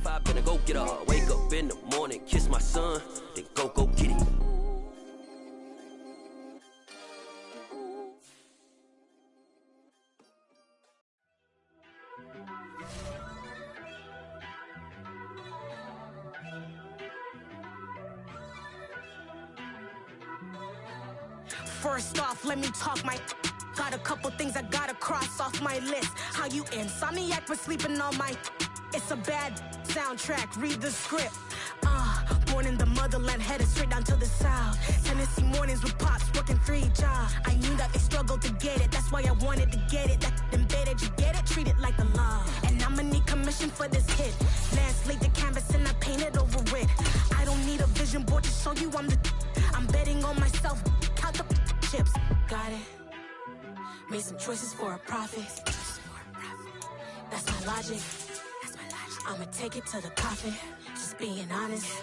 I better go get her. Wake up in the morning, kiss my son, then go get it. First off, let me talk my... Got a couple things I gotta cross off my list. How you insomniac for sleeping on my... It's a bad soundtrack, read the script. Born in the motherland, headed straight down to the south. Tennessee mornings with pops, working 3 jobs. I knew that they struggled to get it, that's why I wanted to get it. That embedded, you get it, treat it like a law. And I'ma need commission for this hit. Last laid the canvas and I painted over it. I don't need a vision board to show you I'm the... I'm betting on myself, count the chips. Got it. Made some choices for a profit. That's my logic. I'ma take it to the coffin, just being honest.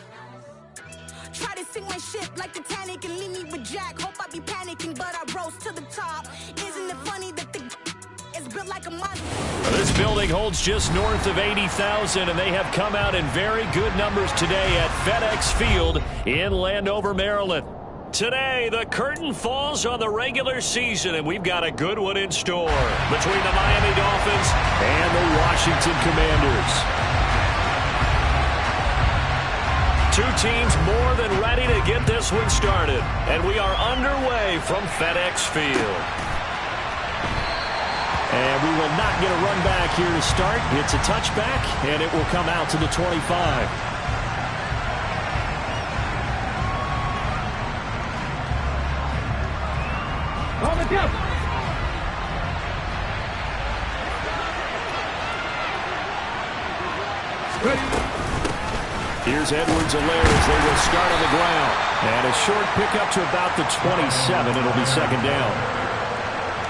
Try to sink my ship like Titanic and leave me with Jack. Hope I be panicking, but I rose to the top. Isn't it funny that the is built like a monster? This building holds just north of 80,000, and they have come out in very good numbers today at FedEx Field in Landover, Maryland. Today, the curtain falls on the regular season, and we've got a good one in store between the Miami Dolphins and the Washington Commanders. Two teams more than ready to get this one started, and we are underway from FedEx Field. And we will not get a run back here to start. It's a touchback, and it will come out to the 25. On the jump. Here's Edwards-Helaire as they will start on the ground. And a short pickup to about the 27. It'll be second down.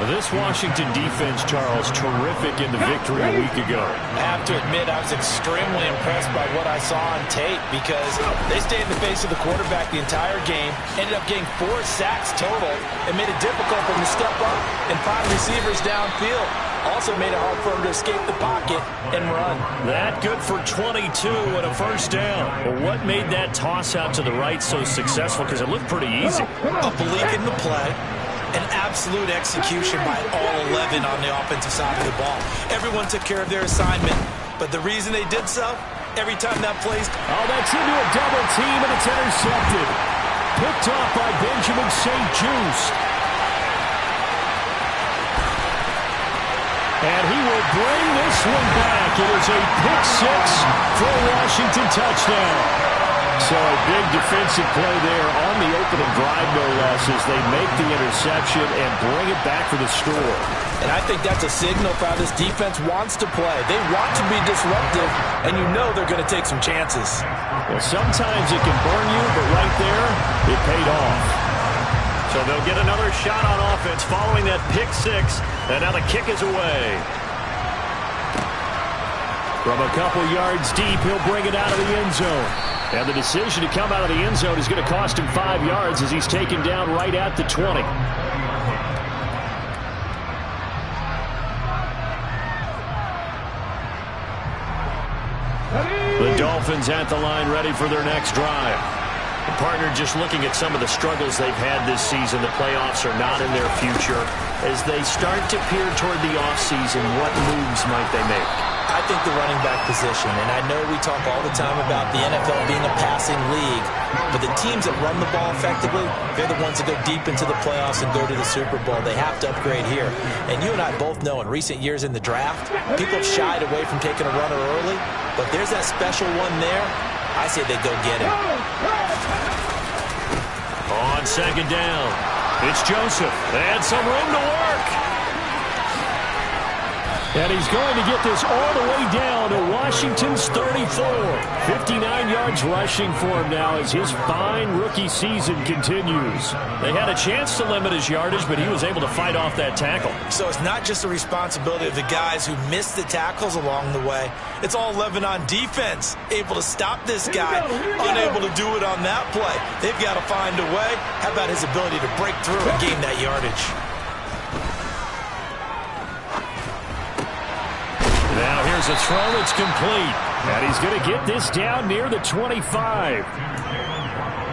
This Washington defense, Charles, terrific in the victory a week ago. I have to admit, I was extremely impressed by what I saw on tape because they stayed in the face of the quarterback the entire game, ended up getting 4 sacks total, and made it difficult for him to step up and find receivers downfield. Also made it hard for him to escape the pocket and run. That good for 22 and a first down. Well, what made that toss out to the right so successful? Because it looked pretty easy. A belief in the play. An absolute execution by all 11 on the offensive side of the ball. Everyone took care of their assignment, but the reason they did so, every time that plays... Oh, that's into a double team, and it's intercepted. Picked off by Benjamin St. Juste. And he will bring this one back. It is a pick-6 for a Washington touchdown. So a big defensive play there on the opening drive, no less, as they make the interception and bring it back for the score. And I think that's a signal for how this defense wants to play. They want to be disruptive, and you know they're going to take some chances. Well, sometimes it can burn you, but right there, it paid off. So they'll get another shot on offense following that pick-6, and now the kick is away. From a couple yards deep, he'll bring it out of the end zone. And the decision to come out of the end zone is going to cost him 5 yards as he's taken down right at the 20. The Dolphins at the line ready for their next drive. The partner just looking at some of the struggles they've had this season. The playoffs are not in their future. As they start to peer toward the offseason, what moves might they make? I think the running back position, and I know we talk all the time about the NFL being a passing league, but the teams that run the ball effectively, they're the ones that go deep into the playoffs and go to the Super Bowl. They have to upgrade here. And you and I both know in recent years in the draft, people have shied away from taking a runner early, but there's that special one there. I say they go get him. On second down, it's Joseph. They had some room to work. And he's going to get this all the way down to Washington's 34. 59 yards rushing for him now as his fine rookie season continues. They had a chance to limit his yardage, but he was able to fight off that tackle. So it's not just the responsibility of the guys who missed the tackles along the way. It's all 11 on defense, able to stop this guy, unable to do it on that play. They've got to find a way. How about his ability to break through and gain that yardage? Now here's Here's a throw that's complete. And he's going to get this down near the 25.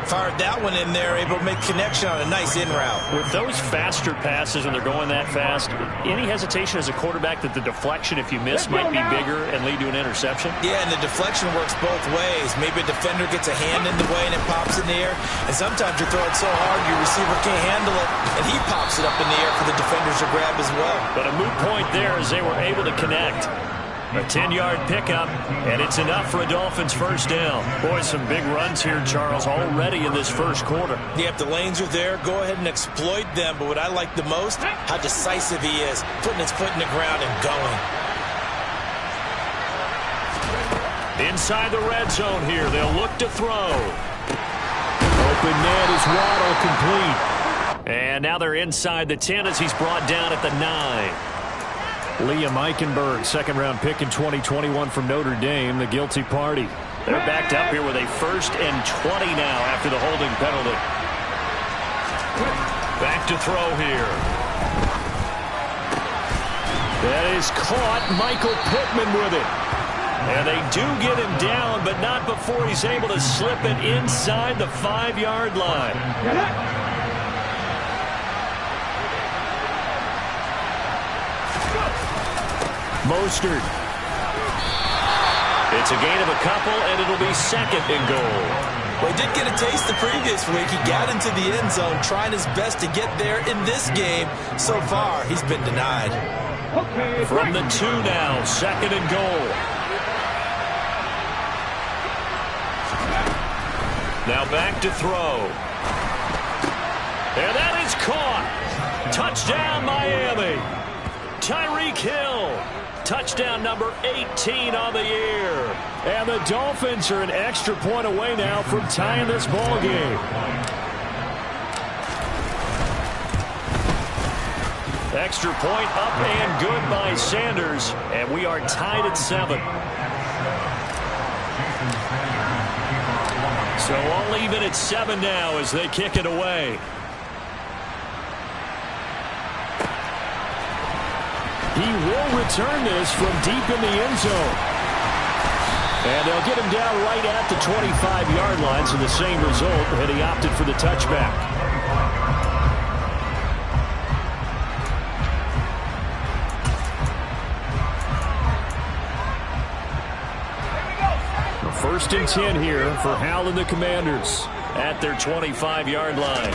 Fired that one in there, able to make connection on a nice in route. With those faster passes when they're going that fast, any hesitation as a quarterback that the deflection, if you miss, might be bigger and lead to an interception? Yeah, and the deflection works both ways. Maybe a defender gets a hand in the way and it pops in the air. And sometimes you're throwing so hard your receiver can't handle it, and he pops it up in the air for the defenders to grab as well. But a moot point there as they were able to connect. A 10-yard pickup, and it's enough for a Dolphins first down. Boy, some big runs here, Charles, already in this first quarter. Yeah, if the lanes are there, go ahead and exploit them. But what I like the most, how decisive he is, putting his foot in the ground and going. Inside the red zone here, they'll look to throw. Open net is Waddle complete. And now they're inside the 10 as he's brought down at the 9. Liam Eichenberg, second-round pick in 2021 from Notre Dame, the guilty party. They're backed up here with a 1st and 20 now after the holding penalty. Back to throw here. That is caught. Michael Pittman with it. And they do get him down, but not before he's able to slip it inside the 5-yard line. Mostert. It's a gain of a couple, and it'll be 2nd and goal. Well, he did get a taste the previous week. He got into the end zone, trying his best to get there in this game. So far, he's been denied. From the 2 now, 2nd and goal. Now back to throw. And that is caught. Touchdown, Miami. Tyreek Hill. Touchdown number 18 on the year. And the Dolphins are an extra point away now from tying this ball game. Extra point up and good by Sanders. And we are tied at 7. So all even at 7 now as they kick it away. He will return this from deep in the end zone. And they'll get him down right at the 25-yard line, so the same result, and he opted for the touchback. First and 10 here for Hal and the Commanders at their 25-yard line.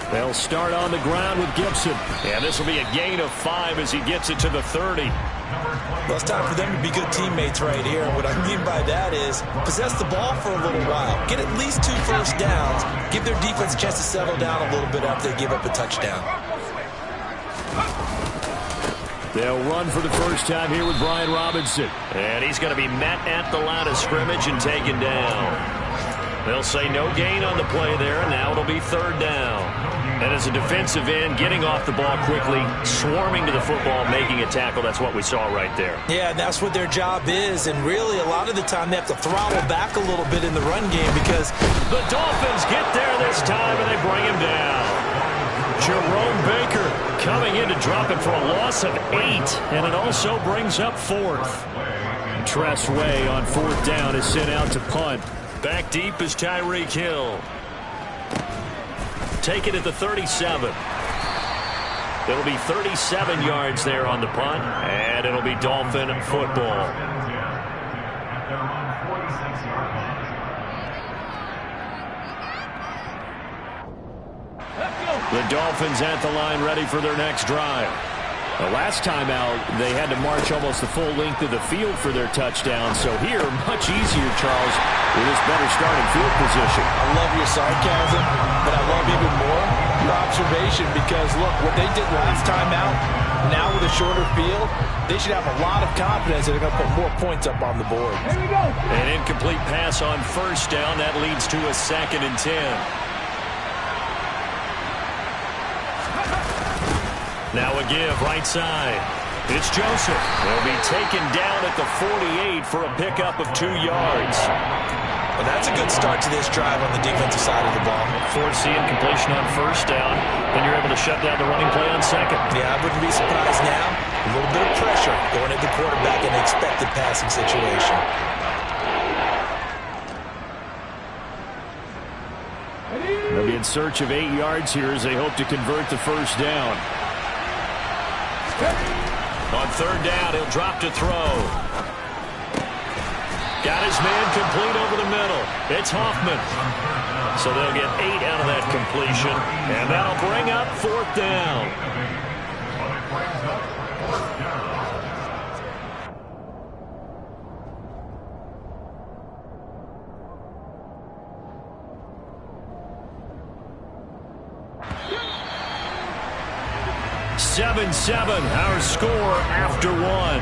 They'll start on the ground with Gibson. And this will be a gain of 5 as he gets it to the 30. Well, it's time for them to be good teammates right here. What I mean by that is possess the ball for a little while. Get at least 2 first downs. Give their defense a chance to settle down a little bit after they give up a touchdown. They'll run for the first time here with Brian Robinson. And he's going to be met at the line of scrimmage and taken down. They'll say no gain on the play there, and now it'll be 3rd down. And as a defensive end, getting off the ball quickly, swarming to the football, making a tackle, that's what we saw right there. Yeah, and that's what their job is. And really, a lot of the time, they have to throttle back a little bit in the run game because the Dolphins get there this time, and they bring him down. Jerome Baker coming in to drop it for a loss of 8, and it also brings up 4th. Tress Way on 4th down is sent out to punt. Back deep is Tyreek Hill. Take it at the 37. It'll be 37 yards there on the punt, and it'll be Dolphin football. The Dolphins at the line ready for their next drive. The last time out, they had to march almost the full length of the field for their touchdown. So here, much easier, Charles, with this better starting field position. I love your sarcasm, but I love even more your observation because, look, what they did last time out, now with a shorter field, they should have a lot of confidence that they're going to put more points up on the board. Here we go. An incomplete pass on 1st down. That leads to a 2nd and 10. Now a give right side. It's Joseph. They'll be taken down at the 48 for a pickup of 2 yards. Well, that's a good start to this drive on the defensive side of the ball. Forcing completion on 1st down, then you're able to shut down the running play on 2nd. Yeah, I wouldn't be surprised now. A little bit of pressure pressure going at the quarterback in an expected passing situation. They'll be in search of 8 yards here as they hope to convert the first down. On third down, he'll drop to throw. Got his man complete over the middle. It's Hoffman. So they'll get 8 out of that completion, and that'll bring up fourth down. Seven, our score after one.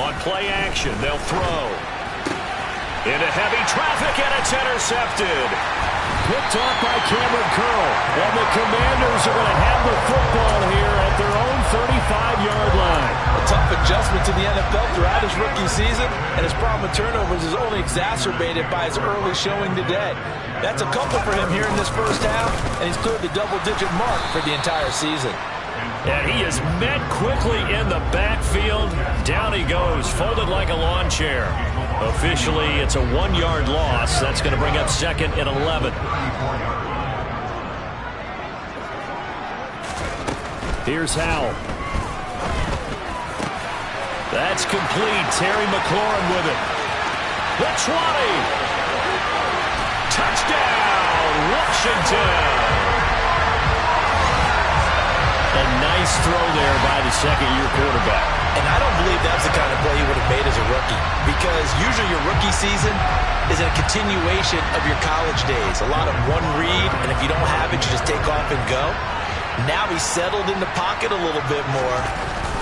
On play action, they'll throw. Into heavy traffic, and it's intercepted. Picked off by Cameron Curl. And the Commanders are going to have the football here at their own 35-yard line. A tough adjustment to the NFL throughout his rookie season, and his problem with turnovers is only exacerbated by his early showing today. That's a couple for him here in this first half, and he's cleared the double-digit mark for the entire season. And he is met quickly in the backfield. Down he goes, folded like a lawn chair. Officially, it's a 1-yard loss. That's going to bring up second and 11. Here's Howell. That's complete. Terry McLaurin with it. The 20. Touchdown, Washington. A nice throw there by the second-year quarterback. And I don't believe that's the kind of play he would have made as a rookie, because usually your rookie season is a continuation of your college days. A lot of one read, and if you don't have it, you just take off and go. Now he's settled in the pocket a little bit more,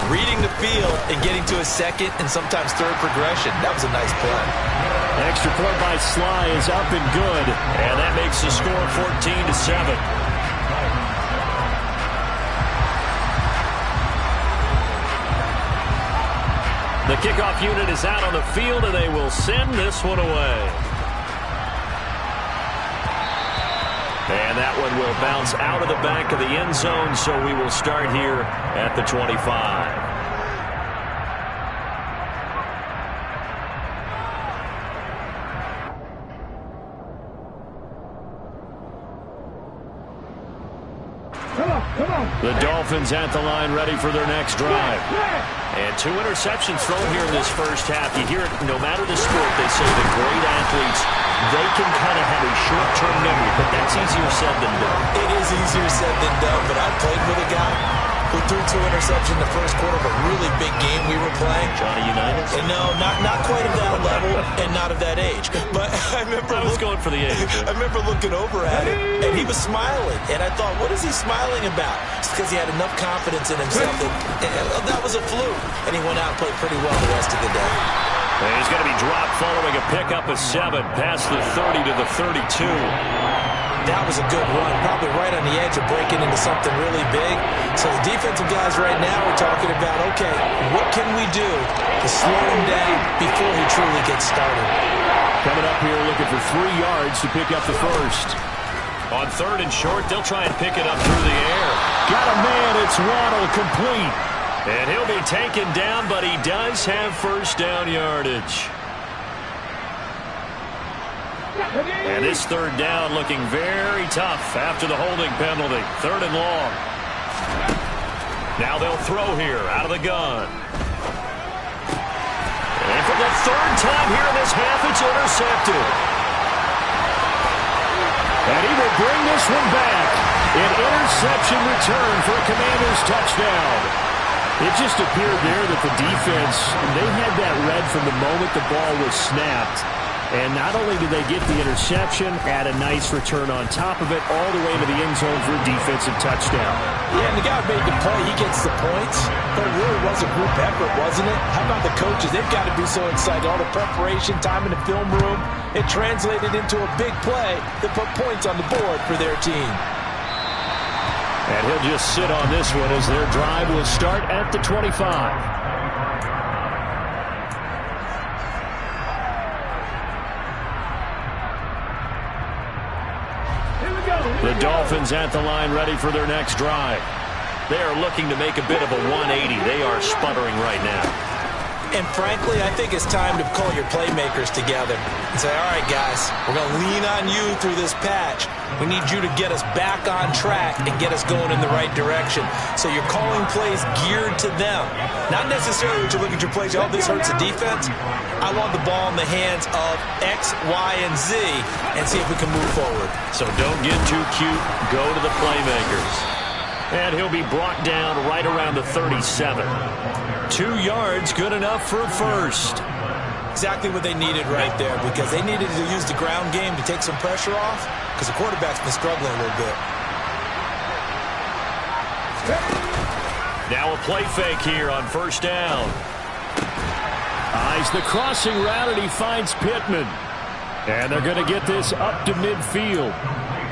reading the field and getting to a second and sometimes third progression. That was a nice play. Extra point by Sly is up and good, and that makes the score 14-7. The kickoff unit is out on the field, and they will send this one away. And that one will bounce out of the back of the end zone, so we will start here at the 25. The Dolphins at the line, ready for their next drive. And 2 interceptions thrown here in this first half. You hear it, no matter the sport, they say the great athletes, they can kind of have a short-term memory, but that's easier said than done. It is easier said than done, but I played with a guy who threw 2 interceptions in the first quarter of a really big game we were playing. Johnny Unitas? And no, not quite of that level and not of that age. But I was going for the age. I remember looking over at him, and he was smiling. And I thought, what is he smiling about? It's because he had enough confidence in himself that was a fluke. And he went out and played pretty well the rest of the day. And he's going to be dropped following a pickup of 7 past the 30 to the 32. That was a good run, probably right on the edge of breaking into something really big. So the defensive guys right now are talking about, okay, what can we do to slow him down before he truly gets started? Coming up here looking for 3 yards to pick up the first. On third and short, they'll try and pick it up through the air. Got a man, it's Waddle, complete. And he'll be taken down, but he does have first down yardage. And this third down looking very tough after the holding penalty. Third and long. Now they'll throw here out of the gun. And for the third time here in this half, it's intercepted. And he will bring this one back. An interception return for a Commanders touchdown. It just appeared there that the defense, they had that read from the moment the ball was snapped. And not only did they get the interception, add a nice return on top of it, all the way to the end zone for a defensive touchdown. Yeah, and the guy made the play. He gets the points. But it really was a group effort, wasn't it? How about the coaches? They've got to be so excited. All the preparation, time in the film room, it translated into a big play that put points on the board for their team. And he'll just sit on this one as their drive will start at the 25. The Dolphins at the line ready for their next drive. They are looking to make a bit of a 180. They are sputtering right now. And frankly, I think it's time to call your playmakers together and say, all right, guys, we're going to lean on you through this patch. We need you to get us back on track and get us going in the right direction. So you're calling plays geared to them. Not necessarily that you look at your plays, oh, this hurts the defense. I want the ball in the hands of X, Y, and Z and see if we can move forward. So don't get too cute. Go to the playmakers. And he'll be brought down right around the 37. 2 yards, good enough for a first. Exactly what they needed right there, because they needed to use the ground game to take some pressure off, because the quarterback's been struggling a little bit. Now a play fake here on first down. Eyes the crossing route, and he finds Pittman. And they're going to get this up to midfield.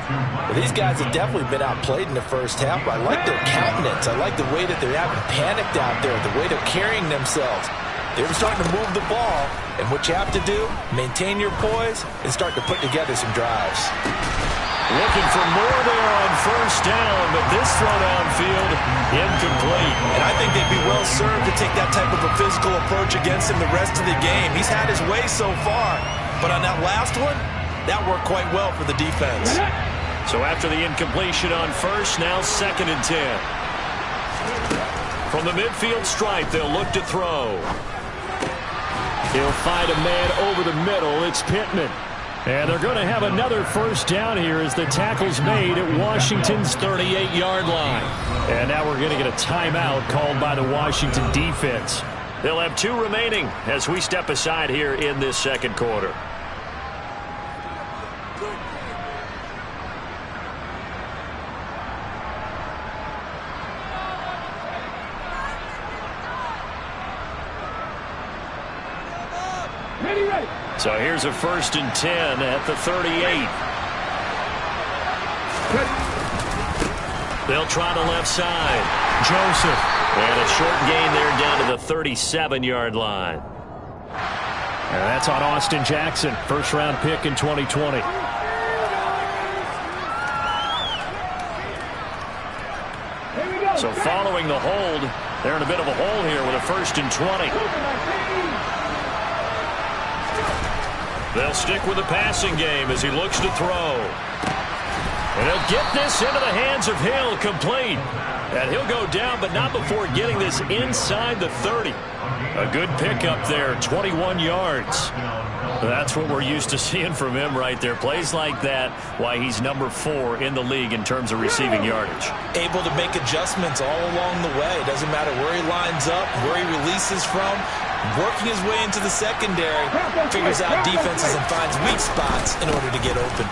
Well, these guys have definitely been outplayed in the first half. I like their countenance. I like the way that they're having panicked out there, the way they're carrying themselves. They're starting to move the ball, and what you have to do, maintain your poise and start to put together some drives. Looking for more there on first down, but this throw downfield, incomplete. And I think they'd be well served to take that type of a physical approach against him the rest of the game. He's had his way so far, but on that last one, that worked quite well for the defense. So after the incompletion on first, now 2nd and 10. From the midfield stripe, they'll look to throw. He'll find a man over the middle. It's Pittman. And they're going to have another first down here as the tackle's made at Washington's 38-yard line. And now we're going to get a timeout called by the Washington defense. They'll have 2 remaining as we step aside here in this second quarter. So here's a 1st and 10 at the 38. They'll try the left side. Joseph. And a short gain there down to the 37-yard line. And that's on Austin Jackson, first-round pick in 2020. So following the hold, they're in a bit of a hole here with a 1st and 20. They'll stick with the passing game as he looks to throw. And he'll get this into the hands of Hill, complete. And he'll go down, but not before getting this inside the 30. A good pickup there, 21 yards. That's what we're used to seeing from him right there. Plays like that, why he's number 4 in the league in terms of receiving yardage. Able to make adjustments all along the way. Doesn't matter where he lines up, where he releases from. Working his way into the secondary, figures out defenses and finds weak spots in order to get open.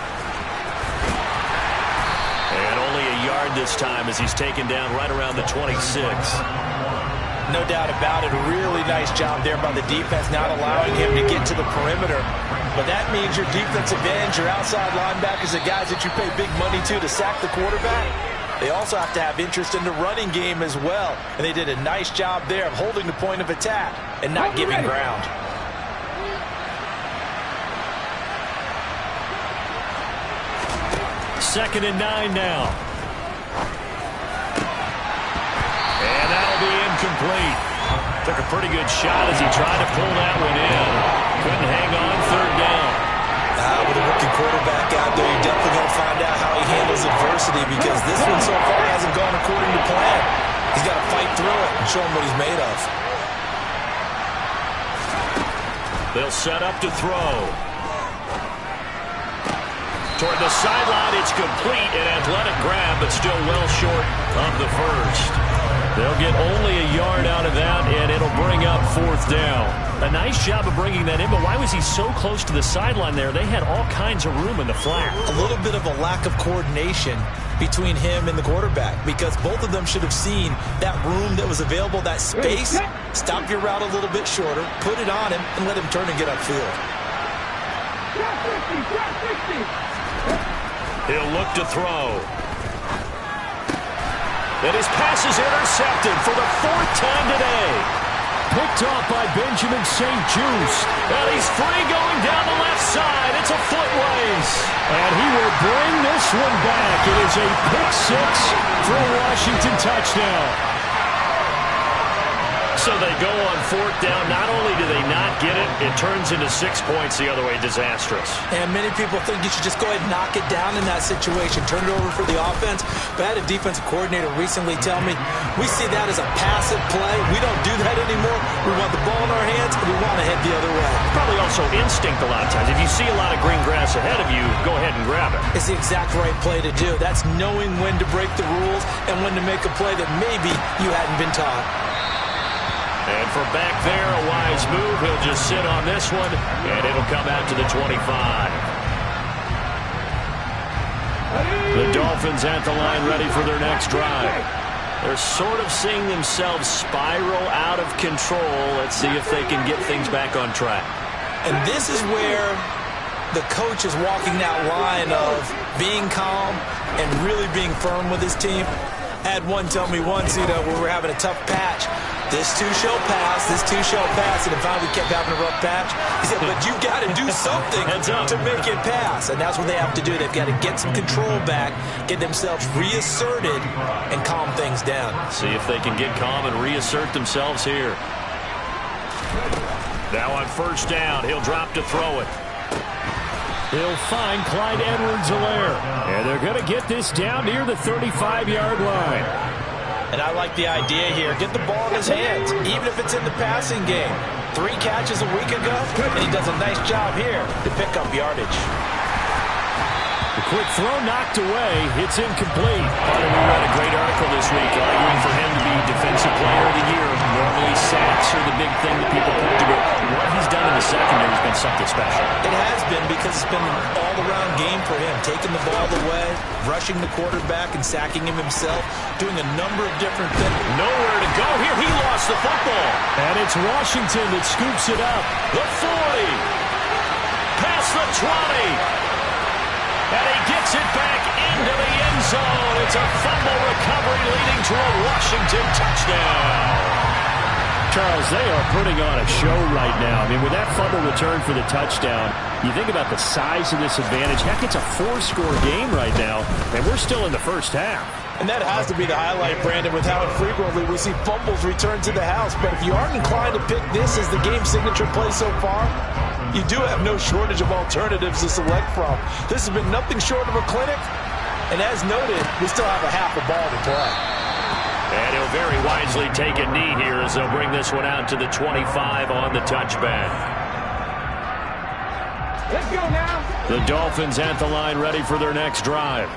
And only a yard this time as he's taken down right around the 26. No doubt about it. A really nice job there by the defense, not allowing him to get to the perimeter. But that means your defensive ends, your outside linebackers, the guys that you pay big money to sack the quarterback, they also have to have interest in the running game as well. And they did a nice job there of holding the point of attack and not giving ground. Second and 9 now. And that'll be incomplete. Took a pretty good shot as he tried to pull that one in. Couldn't hang on, 3rd down. With a rookie quarterback out there, you're definitely going to find out how he handles adversity, because this one so far hasn't gone according to plan. He's got to fight through it and show him what he's made of. They'll set up to throw. Toward the sideline, it's complete. An athletic grab, but still well short of the first. They'll get only a yard out of that, and it'll bring up 4th down. A nice job of bringing that in, but why was he so close to the sideline there? They had all kinds of room in the flat. A little bit of a lack of coordination between him and the quarterback, because both of them should have seen that room that was available, that space. Stop your route a little bit shorter, put it on him, and let him turn and get upfield. He'll look to throw. And his pass is intercepted for the 4th time today. Picked off by Benjamin St. Juice. And he's free going down the left side. It's a foot race. And he will bring this one back. It is a pick 6 for a Washington touchdown. So they go on 4th down. Not only do they not get it, it turns into 6 points the other way. Disastrous. And many people think you should just go ahead and knock it down in that situation. Turn it over for the offense. But I had a defensive coordinator recently tell me, we see that as a passive play. We don't do that anymore. We want the ball in our hands, and we want to head the other way. Probably also instinct a lot of times. If you see a lot of green grass ahead of you, go ahead and grab it. It's the exact right play to do. That's knowing when to break the rules and when to make a play that maybe you hadn't been taught. And from back there, a wise move. He'll just sit on this one, and it'll come out to the 25. The Dolphins at the line ready for their next drive. They're sort of seeing themselves spiral out of control. Let's see if they can get things back on track. And this is where the coach is walking that line of being calm and really being firm with his team. I had one tell me once, when we were having a tough patch, this too shall pass, this too shall pass, and finally we kept having a rough patch. He said, but you've got to do something to make it pass, and that's what they have to do. They've got to get some control back, get themselves reasserted, and calm things down. See if they can get calm and reassert themselves here. Now on 1st down, he'll drop to throw it. He'll find Clyde Edwards-Helaire, and they're going to get this down near the 35-yard line. And I like the idea here. Get the ball in his hands, even if it's in the passing game. 3 catches a week ago, and he does a nice job here to pick up yardage. The quick throw knocked away. It's incomplete. We read a great article this week arguing for him to be Defensive Player of the Year. Normally sacks are the big thing that people point to, but what he's done in the secondary has been something special. It has been, because it's been an all-around game for him. Taking the ball away, rushing the quarterback and sacking him himself, doing a number of different things. Nowhere to go here. He lost the football. And it's Washington that scoops it up. The 40. Past the 20. And he gets it back into the end zone. It's a fumble recovery leading to a Washington touchdown. Charles, they are putting on a show right now. I mean, with that fumble return for the touchdown, you think about the size of this advantage. Heck, it's a 4-score game right now, and we're still in the 1st half. And that has to be the highlight, Brandon, with how infrequently we see fumbles return to the house. But if you aren't inclined to pick this as the game signature play so far, you do have no shortage of alternatives to select from. This has been nothing short of a clinic. And as noted, we still have a half a ball to play. And he'll very wisely take a knee here as they'll bring this one out to the 25 on the touchback. Let's go now. The Dolphins at the line ready for their next drive.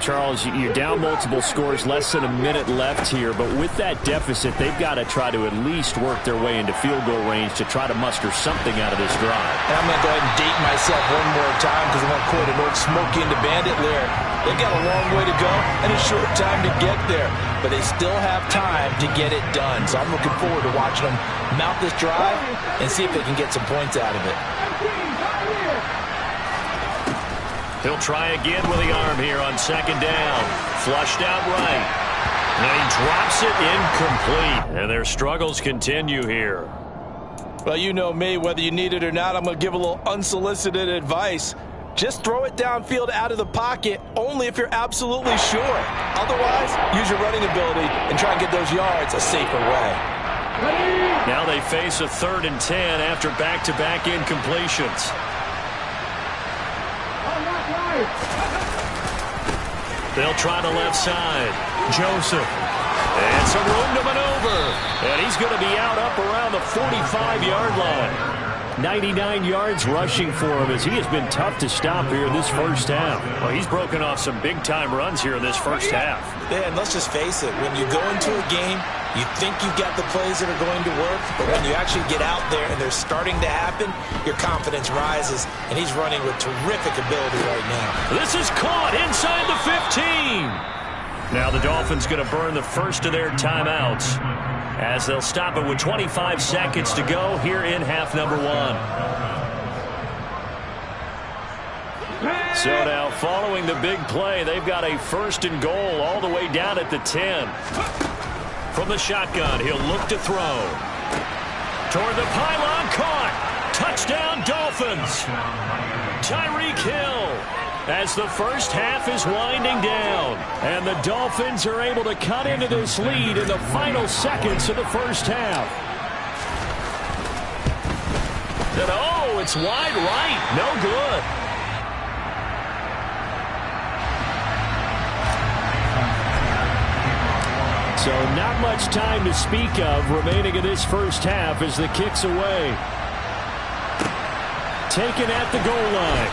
Charles, you're down multiple scores, less than a minute left here, but with that deficit, they've got to try to at least work their way into field goal range to try to muster something out of this drive. And I'm going to go ahead and date myself one more time because I'm going to quote an old Smokey and the Bandit lyric. They've got a long way to go and a short time to get there, but they still have time to get it done. So I'm looking forward to watching them mount this drive and see if they can get some points out of it. He'll try again with the arm here on 2nd down. Flushed out right. And he drops it incomplete. And their struggles continue here. Well, you know me, whether you need it or not, I'm going to give a little unsolicited advice. Just throw it downfield out of the pocket only if you're absolutely sure. Otherwise, use your running ability and try and get those yards a safer way. Now they face a 3rd and 10 after back-to-back incompletions. They'll try the left side. Joseph. And some room to maneuver. And he's going to be out up around the 45-yard line. 99 yards rushing for him as he has been tough to stop here in this first half. Well, he's broken off some big-time runs here in this first half. Yeah, and let's just face it. When you go into a game, you think you've got the plays that are going to work, but when you actually get out there and they're starting to happen, your confidence rises, and he's running with terrific ability right now. This is caught inside the 15. Now the Dolphins going to burn the first of their timeouts as they'll stop it with 25 seconds to go here in half number 1. So now following the big play, they've got a first and goal all the way down at the 10. From the shotgun, he'll look to throw. Toward the pylon, caught. Touchdown, Dolphins. Tyreek Hill as the first half is winding down. And the Dolphins are able to cut into this lead in the final seconds of the first half. And oh, it's wide right. No good. So not much time to speak of remaining in this first half as the kick's away. Taken at the goal line.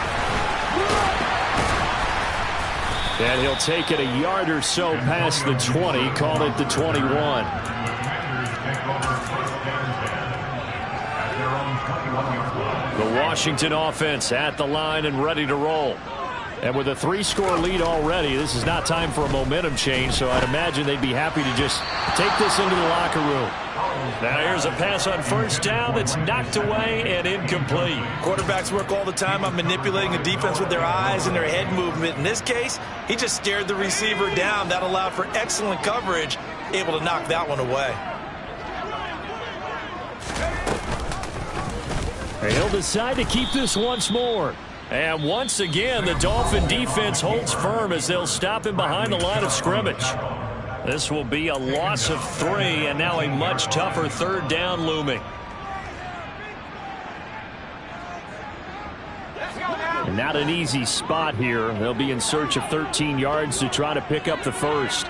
And he'll take it a yard or so past the 20, call it the 21. The Washington offense at the line and ready to roll. And with a 3-score lead already, this is not time for a momentum change, so I'd imagine they'd be happy to just take this into the locker room. Now here's a pass on first down that's knocked away and incomplete. Quarterbacks work all the time on manipulating the defense with their eyes and their head movement. In this case, he just stared the receiver down. That allowed for excellent coverage, able to knock that one away. He'll decide to keep this once more. And once again, the Dolphin defense holds firm as they'll stop him behind the line of scrimmage. This will be a loss of 3, and now a much tougher third down looming. And not an easy spot here. They'll be in search of 13 yards to try to pick up the first.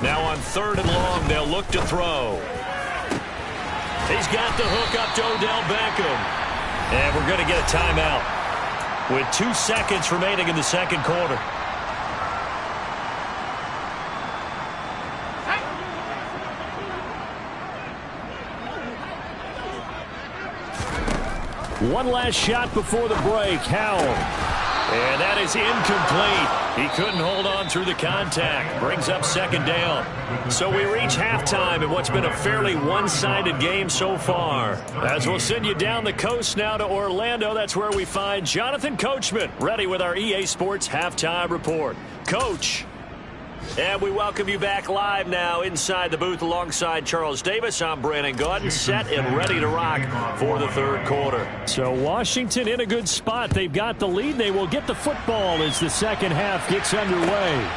Now on 3rd and long, they'll look to throw. He's got the hook up to Odell Beckham. And we're going to get a timeout with 2 seconds remaining in the second quarter. One last shot before the break. Howell. And that is incomplete. He couldn't hold on through the contact. Brings up second down. So we reach halftime in what's been a fairly one-sided game so far. As we'll send you down the coast now to Orlando, that's where we find Jonathan Coachman, ready with our EA Sports Halftime Report. Coach. And we welcome you back live now inside the booth alongside Charles Davis. I'm Brandon Gaudin, set and ready to rock for the third quarter. So Washington in a good spot. They've got the lead. They will get the football as the second half gets underway.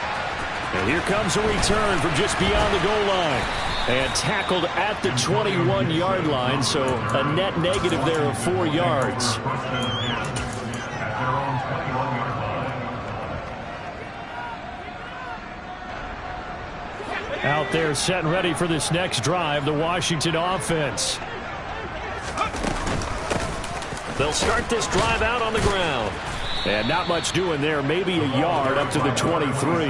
And here comes a return from just beyond the goal line. And tackled at the 21-yard line, so a net negative there of 4 yards. Out there set and ready for this next drive, the Washington offense. They'll start this drive out on the ground. And not much doing there, maybe a yard up to the 23.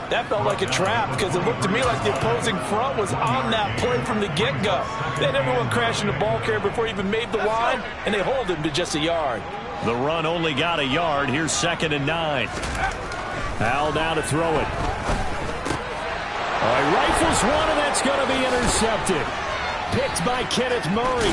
That felt like a trap because it looked to me like the opposing front was on that play from the get-go. They had everyone crashing the ball carrier before he even made the line, and they hold him to just a yard. The run only got a yard. Here's 2nd and 9. Howell now to throw it. All right, rifles one, and that's going to be intercepted. Picked by Kenneth Murray.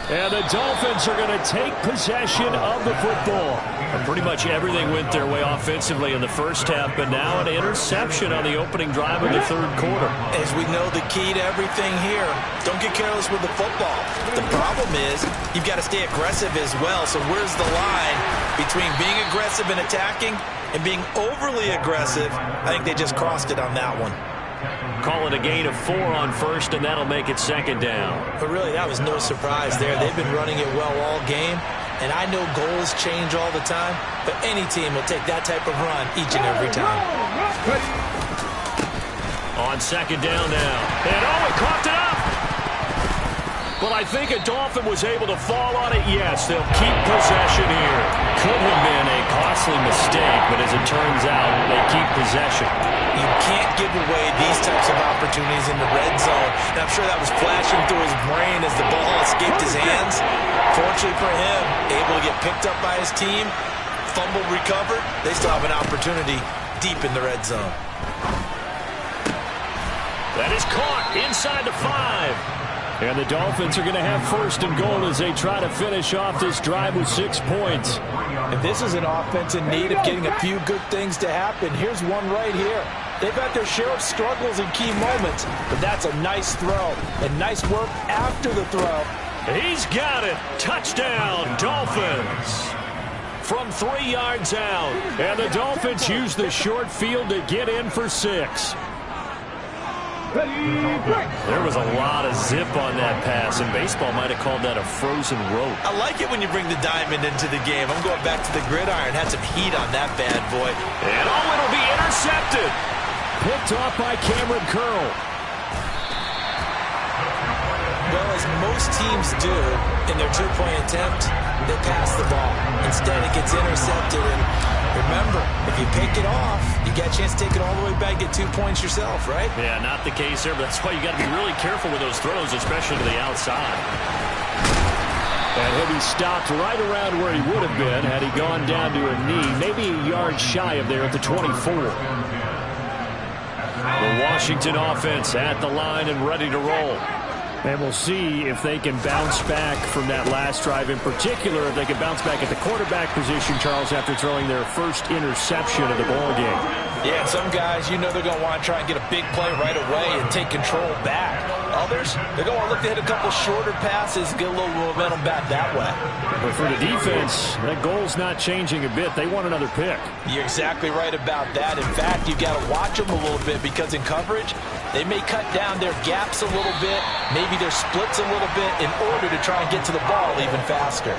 And the Dolphins are going to take possession of the football. And pretty much everything went their way offensively in the first half, but now an interception on the opening drive of the third quarter. As we know, the key to everything here, don't get careless with the football. The problem is you've got to stay aggressive as well. So where's the line between being aggressive and attacking and being overly aggressive? I think they just crossed it on that one. Call it a gain of 4 on first, and that'll make it 2nd down. But really, that was no surprise there. They've been running it well all game, and I know goals change all the time, but any team will take that type of run each and every time. On 2nd down now. And oh, he coughed it up. Well, I think a Dolphin was able to fall on it. Yes, they'll keep possession here. Could have been a costly mistake, but as it turns out, they keep possession. You can't give away these types of opportunities in the red zone. And I'm sure that was flashing through his brain as the ball escaped his hands. Fortunately for him, able to get picked up by his team, fumble recovered. They still have an opportunity deep in the red zone. That is caught inside the 5. And the Dolphins are going to have first and goal as they try to finish off this drive with 6 points. And this is an offense in need of getting a few good things to happen. Here's one right here. They've had their share of struggles in key moments, but that's a nice throw and nice work after the throw. He's got it. Touchdown, Dolphins. From 3 yards out. And the Dolphins use the short field to get in for 6. There was a lot of zip on that pass, and baseball might have called that a frozen rope. I like it when you bring the diamond into the game. I'm going back to the gridiron. Had some heat on that bad boy. And it'll be intercepted. Picked off by Cameron Curl. Well, as most teams do in their two-point attempt, they pass the ball. Instead, it gets intercepted. And remember, if you pick it off, you get a chance to take it all the way back, get 2 points yourself, right? Yeah, not the case there, but that's why you got to be really careful with those throws, especially to the outside. And he'll be stopped right around where he would have been had he gone down to a knee, maybe a yard shy of there at the 24. The Washington offense at the line and ready to roll. And we'll see if they can bounce back from that last drive. In particular, if they can bounce back at the quarterback position, Charles, after throwing their first interception of the ballgame. Yeah, and some guys, you know they're going to want to try and get a big play right away and take control back. Others, they're going to want to look to hit a couple shorter passes, get a little momentum back that way. But for the defense, that goal's not changing a bit. They want another pick. You're exactly right about that. In fact, you've got to watch them a little bit because in coverage, they may cut down their gaps a little bit, maybe their splits a little bit in order to try and get to the ball even faster.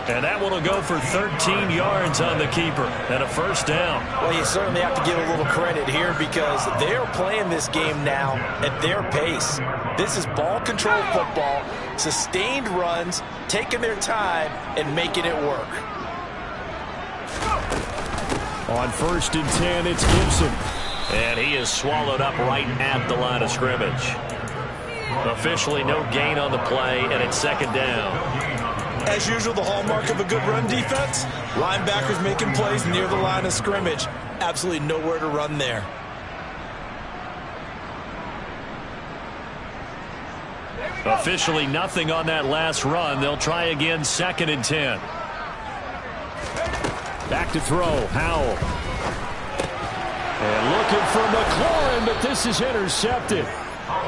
And that one will go for 13 yards on the keeper and a first down. Well, you certainly have to give a little credit here because they're playing this game now at their pace. This is ball control football, sustained runs, taking their time and making it work. On 1st and 10, it's Gibson. And he is swallowed up right at the line of scrimmage. Officially no gain on the play, and it's 2nd down. As usual, the hallmark of a good run defense, linebackers making plays near the line of scrimmage. Absolutely nowhere to run there. Officially nothing on that last run. They'll try again, 2nd and 10. Back to throw, Howell. And looking for McLaurin, but this is intercepted.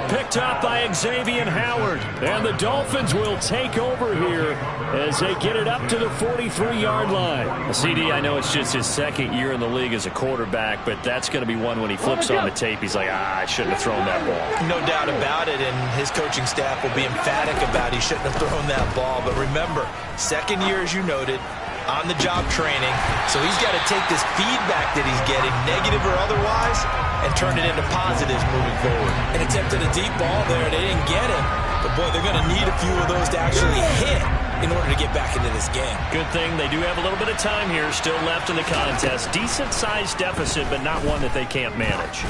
Picked up by Xavier Howard. And the Dolphins will take over here as they get it up to the 43-yard line. CD, I know it's just his 2nd year in the league as a quarterback, but that's going to be one when he flips on the tape. He's like, I shouldn't have thrown that ball. No doubt about it, and his coaching staff will be emphatic about he shouldn't have thrown that ball. But remember, 2nd year, as you noted, on-the-job training. So he's got to take this feedback that he's getting, negative or otherwise, and turn it into positives moving forward. And attempted a deep ball there. They didn't get it. But, boy, they're going to need a few of those to actually hit in order to get back into this game. Good thing they do have a little bit of time here still left in the contest. Decent-sized deficit, but not one that they can't manage.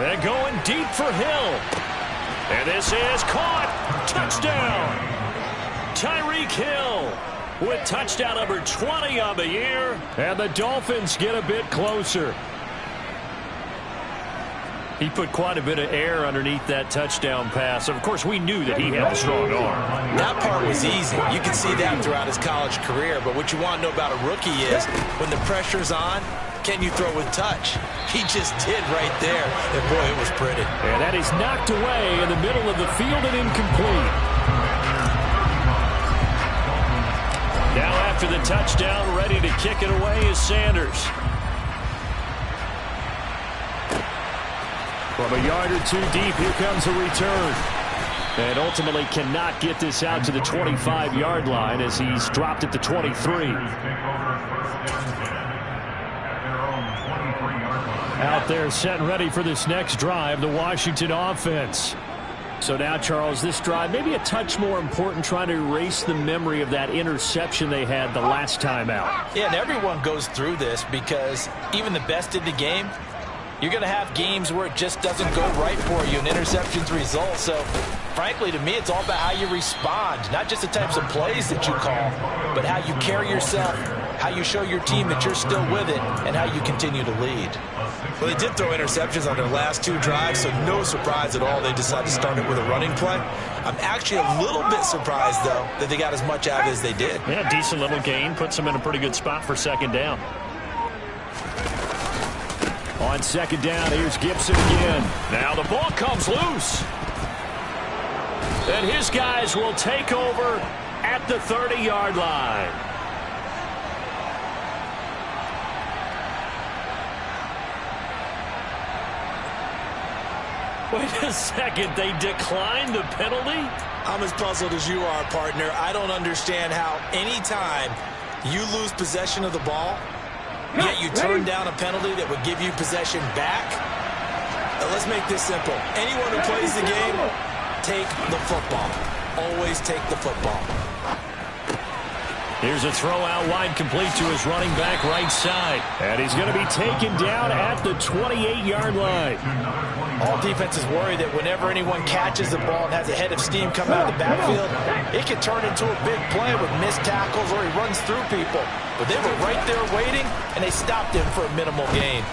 They're going deep for Hill. And this is caught. Touchdown. Tyreek Hill with touchdown number 20 on the year. And the Dolphins get a bit closer. He put quite a bit of air underneath that touchdown pass. Of course, we knew that he had a strong arm. That part was easy. You can see that throughout his college career. But what you want to know about a rookie is when the pressure's on, can you throw with touch? He just did right there. And, boy, it was pretty. And that is knocked away in the middle of the field and incomplete. Now after the touchdown, ready to kick it away is Sanders. From a yard or two deep, here comes a return. And ultimately cannot get this out to the 25-yard line as he's dropped at the 23. Out there set and ready for this next drive, the Washington offense. So now, Charles, this drive maybe a touch more important, trying to erase the memory of that interception they had the last time out. Yeah, and everyone goes through this because even the best in the game, you're going to have games where it just doesn't go right for you and interceptions result. So, frankly, to me, it's all about how you respond, not just the types of plays that you call, but how you carry yourself, how you show your team that you're still with it, and how you continue to lead. Well, they did throw interceptions on their last 2 drives, so no surprise at all they decided to start it with a running play. I'm actually a little bit surprised, though, that they got as much out as they did. Yeah, decent little gain. Puts them in a pretty good spot for second down. On second down, here's Gibson again. Now the ball comes loose. And his guys will take over at the 30-yard line. Wait a second, they declined the penalty? I'm as puzzled as you are, partner. I don't understand how any time you lose possession of the ball, yet you turn down a penalty that would give you possession back. Now, let's make this simple. Anyone who plays the game, take the football. Always take the football. Here's a throw out wide, complete to his running back right side. And he's going to be taken down at the 28-yard line. All defenses worry that whenever anyone catches the ball and has a head of steam come out of the backfield, it can turn into a big play with missed tackles or he runs through people. But they were right there waiting, and they stopped him for a minimal gain.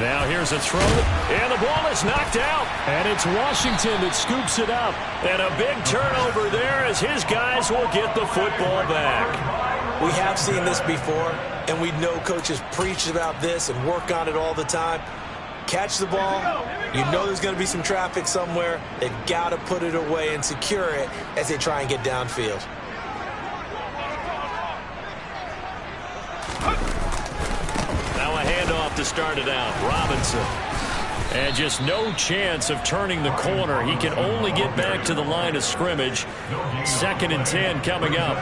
Now here's a throw, and the ball is knocked out. And it's Washington that scoops it up. And a big turnover there as his guys will get the football back. We have seen this before, and we know coaches preach about this and work on it all the time. Catch the ball, you know there's going to be some traffic somewhere. They've got to put it away and secure it as they try and get downfield. Now a handoff to start it out. Robinson. And just no chance of turning the corner. He can only get back to the line of scrimmage. 2nd and 10 coming up.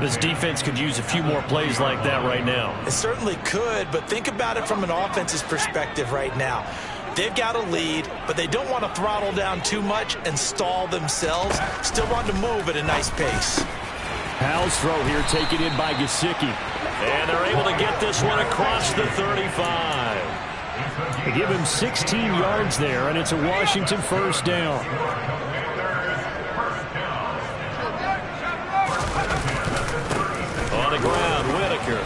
This defense could use a few more plays like that right now. It certainly could, but think about it from an offense's perspective right now. They've got a lead, but they don't want to throttle down too much and stall themselves. Still want to move at a nice pace. Howell's throw here taken in by Gesicki. And they're able to get this one across the 35. They give him 16 yards there, and it's a Washington first down. On the ground, Whitaker.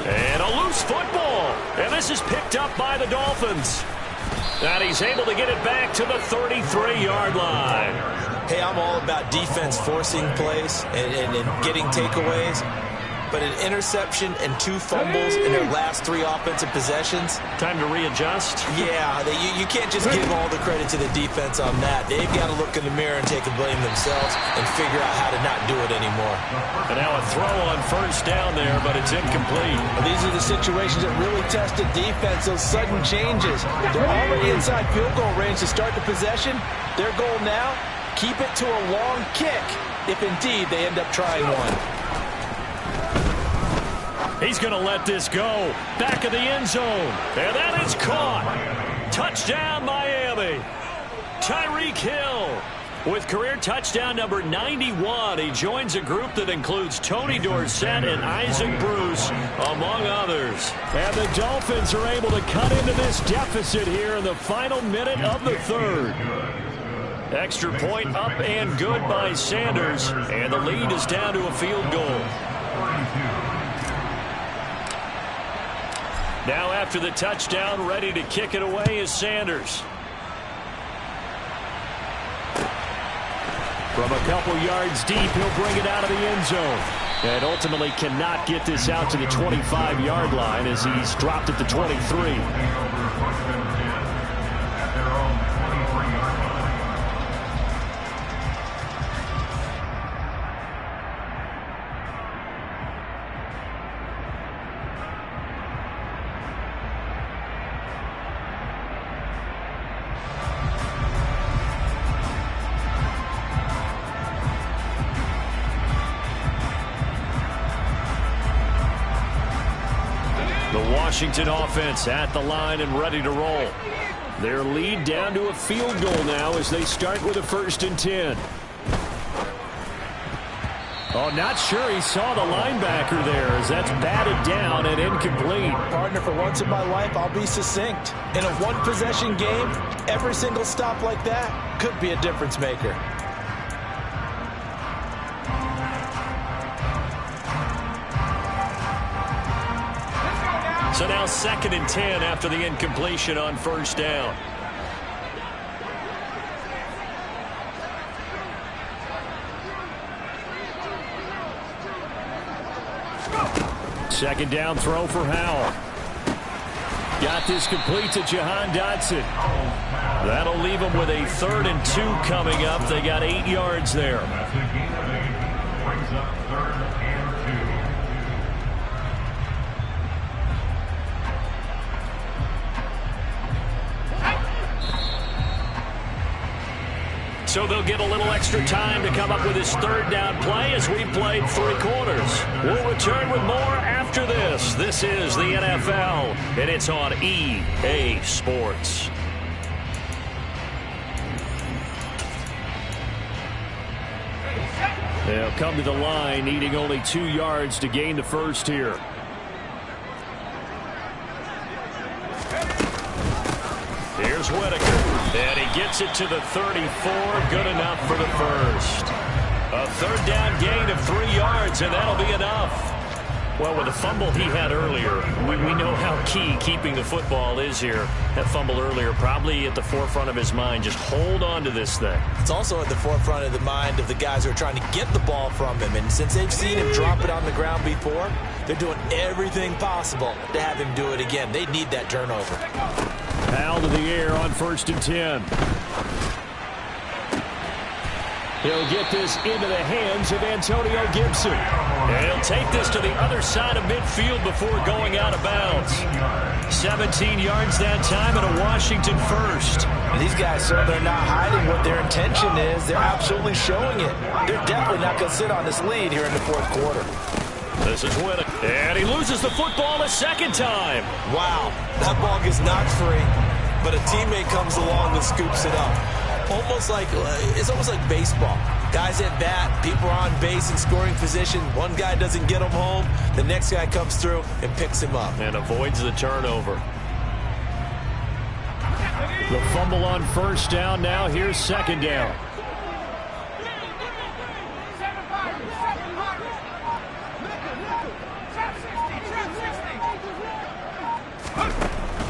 And a loose football. And this is picked up by the Dolphins. And he's able to get it back to the 33-yard line. Hey, I'm all about defense forcing plays and getting takeaways. But an interception and 2 fumbles in their last 3 offensive possessions. Time to readjust. Yeah, you can't just give all the credit to the defense on that. They've got to look in the mirror and take the blame themselves and figure out how to not do it anymore. And now a throw on first down there, but it's incomplete. These are the situations that really test the defense, those sudden changes. They're already inside field goal range to start the possession. Their goal now, keep it to a long kick, if indeed they end up trying one. He's going to let this go. Back of the end zone. And that is caught. Touchdown, Miami. Tyreek Hill with career touchdown number 91. He joins a group that includes Tony Dorsett and Isaac Bruce, among others. And the Dolphins are able to cut into this deficit here in the final minute of the 3rd. Extra point up and good by Sanders. And the lead is down to a field goal. Now after the touchdown, ready to kick it away is Sanders. From a couple yards deep, he'll bring it out of the end zone. And ultimately cannot get this out to the 25-yard line as he's dropped at the 23. Washington offense at the line and ready to roll. Their lead down to a field goal now as they start with a 1st and 10. Oh, not sure he saw the linebacker there as that's batted down and incomplete. Partner, for once in my life, I'll be succinct. In a one-possession game, every single stop like that could be a difference maker. So now 2nd and 10 after the incompletion on 1st down. Second down throw for Howell. Got this complete to Jahan Dotson. That'll leave them with a 3rd and 2 coming up. They got 8 yards there. Brings up 3rd and 2. So they'll get a little extra time to come up with his 3rd down play as we played 3 quarters. We'll return with more after this. This is the NFL, and it's on EA Sports. They'll come to the line, needing only 2 yards to gain the 1st here. Here's Whitaker. And he gets it to the 34. Good enough for the 1st. A 3rd down gain of 3 yards, and that'll be enough. Well, with the fumble he had earlier, we know how key keeping the football is here. That fumble earlier probably at the forefront of his mind. Just hold on to this thing. It's also at the forefront of the mind of the guys who are trying to get the ball from him. And since they've seen him drop it on the ground before, they're doing everything possible to have him do it again. They need that turnover. Howell to the air on 1st and 10. He'll get this into the hands of Antonio Gibson. And he'll take this to the other side of midfield before going out of bounds. 17 yards that time and a Washington 1st. These guys, sir, they're not hiding what their intention is. They're absolutely showing it. They're definitely not going to sit on this lead here in the 4th quarter. This is Whitaker. And he loses the football a 2nd time. Wow, that ball gets knocked free, but a teammate comes along and scoops it up. It's almost like baseball. Guys at bat, people are on base in scoring position. One guy doesn't get him home. The next guy comes through and picks him up. And avoids the turnover. The fumble on 1st down. Now here's 2nd down.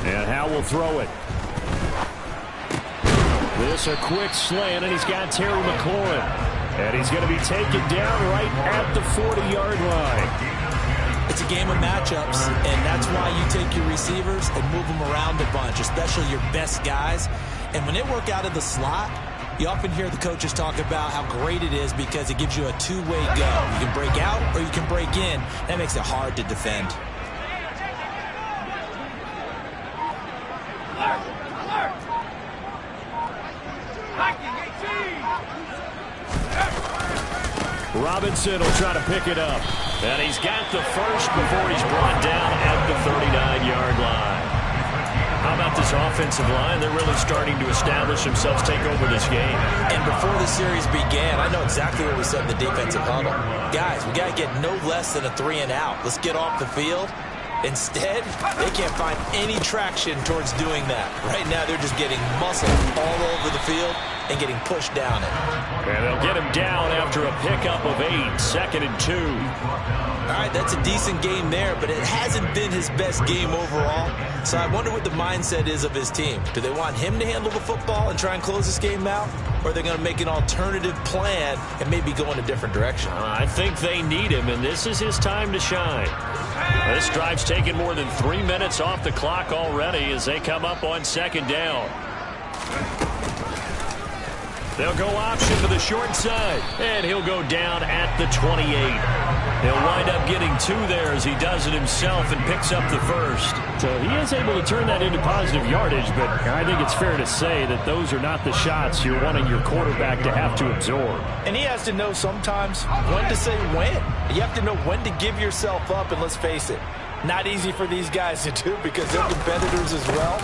And Howell will throw it. This a quick slant, and he's got Terry McLaurin. And he's going to be taken down right at the 40-yard line. It's a game of matchups, and that's why you take your receivers and move them around a bunch, especially your best guys. And when they work out of the slot, you often hear the coaches talk about how great it is because it gives you a two-way go. You can break out or you can break in. That makes it hard to defend. Robinson will try to pick it up. And he's got the 1st before he's brought down at the 39-yard line. How about this offensive line? They're really starting to establish themselves, take over this game. And before the series began, I know exactly what we said in the defensive huddle. Guys, we got to get no less than a 3-and-out. Let's get off the field. Instead, they can't find any traction towards doing that. Right now, they're just getting muscled all over the field and getting pushed down it. And they'll get him down after a pickup of 8, 2nd and 2. All right, that's a decent game there, but it hasn't been his best game overall. So I wonder what the mindset is of his team. Do they want him to handle the football and try and close this game out? Or are they going to make an alternative plan and maybe go in a different direction? I think they need him, and this is his time to shine. This drive's taken more than 3 minutes off the clock already as they come up on 2nd down. They'll go option to the short side, and he'll go down at the 28. He'll wind up getting 2 there as he does it himself and picks up the 1st. So he is able to turn that into positive yardage, but I think it's fair to say that those are not the shots you're wanting your quarterback to have to absorb. And he has to know sometimes when to say when. You have to know when to give yourself up, and let's face it, not easy for these guys to do because they're competitors as well.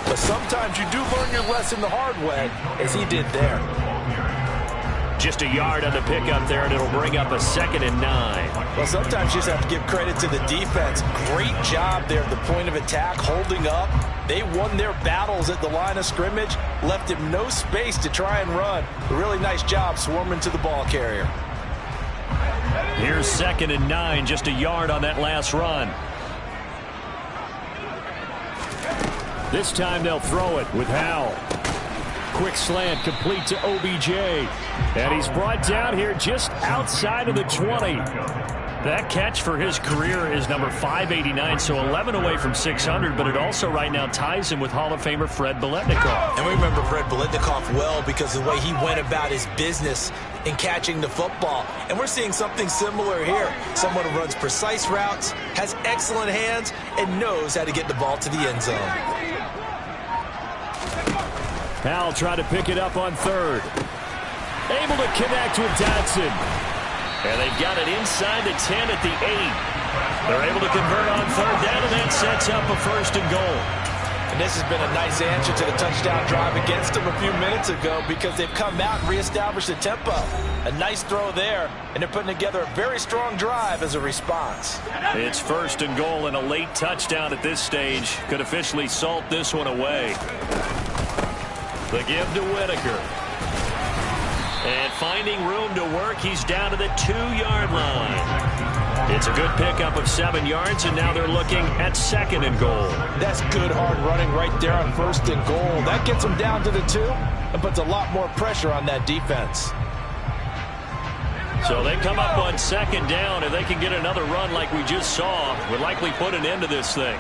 But sometimes you do learn your lesson the hard way, as he did there. Just a yard on the pickup there, and it'll bring up a 2nd and 9. Well, sometimes you just have to give credit to the defense. Great job there at the point of attack, holding up. They won their battles at the line of scrimmage, left him no space to try and run. A really nice job swarming to the ball carrier. Here's 2nd and 9, just a yard on that last run. This time they'll throw it with Howell. Quick slant complete to OBJ. And he's brought down here just outside of the 20. That catch for his career is number 589, so 11 away from 600, but it also right now ties him with Hall of Famer Fred Biletnikoff. And we remember Fred Biletnikoff well because of the way he went about his business in catching the football. And we're seeing something similar here. Someone who runs precise routes, has excellent hands, and knows how to get the ball to the end zone. Howell tried to pick it up on 3rd. Able to connect with Dotson. And they've got it inside the 10 at the 8. They're able to convert on 3rd down, and that sets up a 1st and goal. And this has been a nice answer to the touchdown drive against them a few minutes ago because they've come out and reestablished the tempo. A nice throw there, and they're putting together a very strong drive as a response. It's 1st and goal, and a late touchdown at this stage could officially salt this one away. The give to Whitaker. And finding room to work, he's down to the 2-yard line. It's a good pickup of 7 yards, and now they're looking at 2nd and goal. That's good hard running right there on 1st and goal. That gets them down to the 2 and puts a lot more pressure on that defense. So they come up on 2nd down, and they can get another run like we just saw. Would likely put an end to this thing.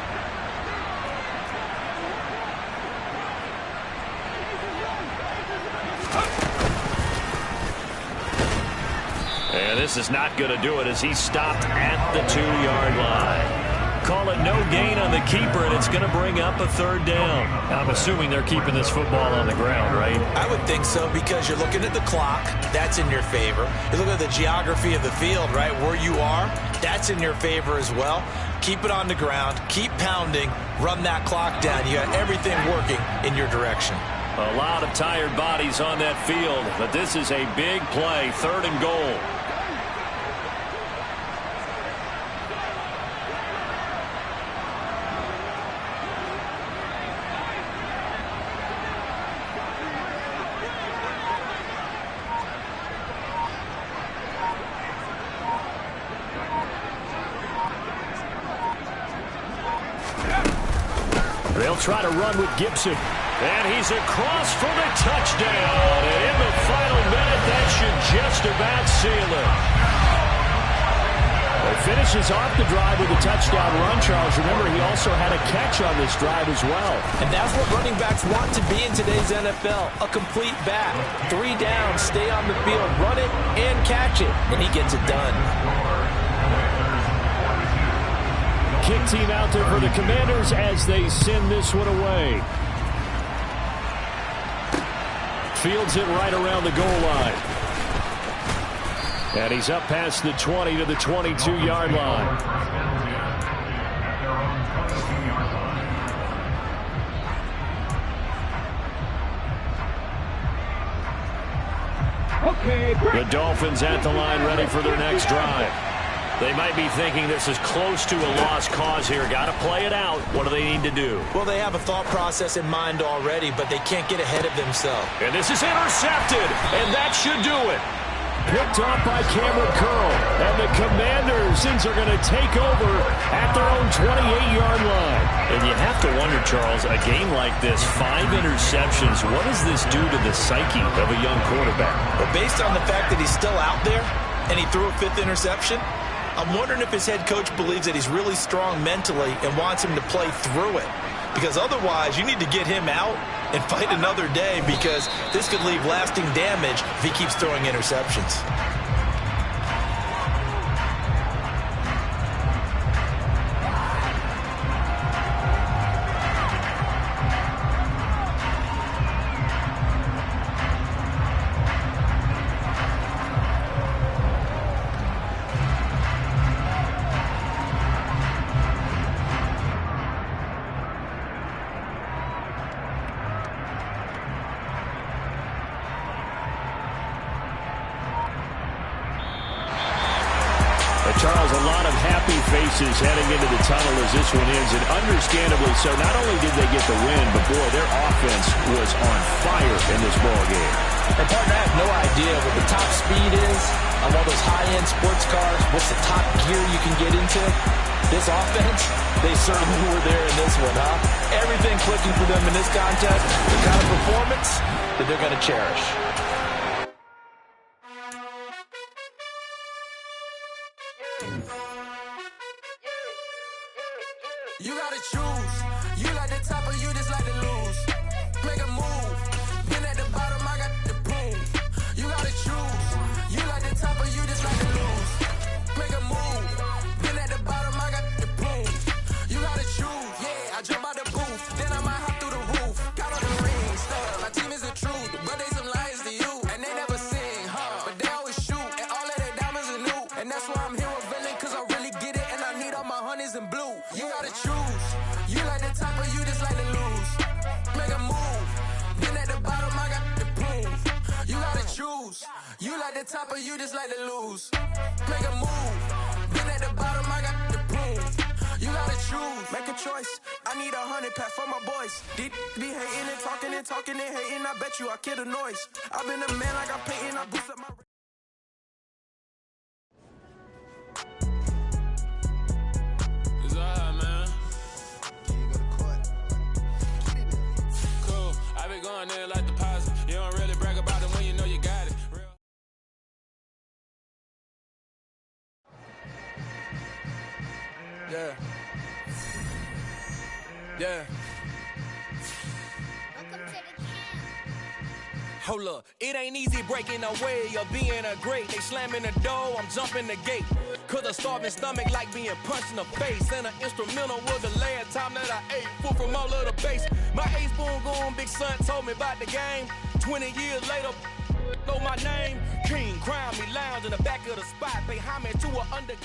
And this is not going to do it as he's stopped at the 2-yard line. Call it no gain on the keeper, and it's going to bring up a 3rd down. I'm assuming they're keeping this football on the ground, right? I would think so because you're looking at the clock. That's in your favor. You look at the geography of the field, right, where you are. That's in your favor as well. Keep it on the ground. Keep pounding. Run that clock down. You got everything working in your direction. A lot of tired bodies on that field, but this is a big play, 3rd and goal. They'll try to run with Gibson. And he's across for the touchdown. And in the final minute, that should just about seal it. Well, finishes off the drive with a touchdown run, Charles. Remember, he also had a catch on this drive as well. And that's what running backs want to be in today's NFL. A complete back. 3 downs, stay on the field, run it, and catch it. And he gets it done. Kick team out there for the Commanders as they send this one away. Fields it right around the goal line. And he's up past the 20 to the 22-yard line. The Dolphins at the line ready for their next drive. They might be thinking this is close to a lost cause here. Got to play it out. What do they need to do? Well, they have a thought process in mind already, but they can't get ahead of themselves. And this is intercepted, and that should do it. Picked off by Cameron Curl, and the Commanders are going to take over at their own 28-yard line. And you have to wonder, Charles, a game like this, 5 interceptions, what does this do to the psyche of a young quarterback? But based on the fact that he's still out there and he threw a 5th interception, I'm wondering if his head coach believes that he's really strong mentally and wants him to play through it. Because otherwise, you need to get him out and fight another day because this could leave lasting damage if he keeps throwing interceptions. But Charles, a lot of happy faces heading into the tunnel as this one ends, and understandably so. Not only did they get the win, but boy, their offense was on fire in this ball game. And partner, I have no idea what the top speed is on one of those high-end sports cars. What's the top gear you can get into? This offense, they certainly were there in this one, huh? Everything clicking for them in this contest, the kind of performance that they're going to cherish. You gotta choose. You like the top or you just like to lose. Make a move. Been at the bottom, I got the boom. You gotta choose. You like the top or you just like to lose. Make a move. Been at the bottom, I got the boom. You gotta choose. Yeah, I jump out the booth, then I might hop through the roof. Got on the ring, stuff. My team is the truth, but they some liars to you, and they never sing, huh? But they always shoot, and all of their diamonds are new, and that's why I'm here with villain, 'cause I really get it, and I need all my honeys in blue. You gotta choose. You like the top or you just like to lose. Make a move. Been at the bottom, I got the boom. You gotta choose. You like the top or you just like to lose. Make a move. Been at the bottom, I got the boom. You gotta choose. Make a choice. I need 100 pack for my boys. Be hating and talking and hating. I bet you I kill the noise. I've been a man like I'm painting. I boost up my... It's alright, man. Cool. I been going there like deposit. You don't really brag about it when you know you got it. Yeah. Yeah. Hold up, it ain't easy breaking away or being a great. They slamming the door, I'm jumping the gate. 'Cause a starving stomach like being punched in the face. And an instrumental was the last time that I ate. Full from all of the bass. My ace boom goon, big son told me about the game. 20 years later, know my name. King, crown me, lounge in the back of the spot. Pay homage to an underground.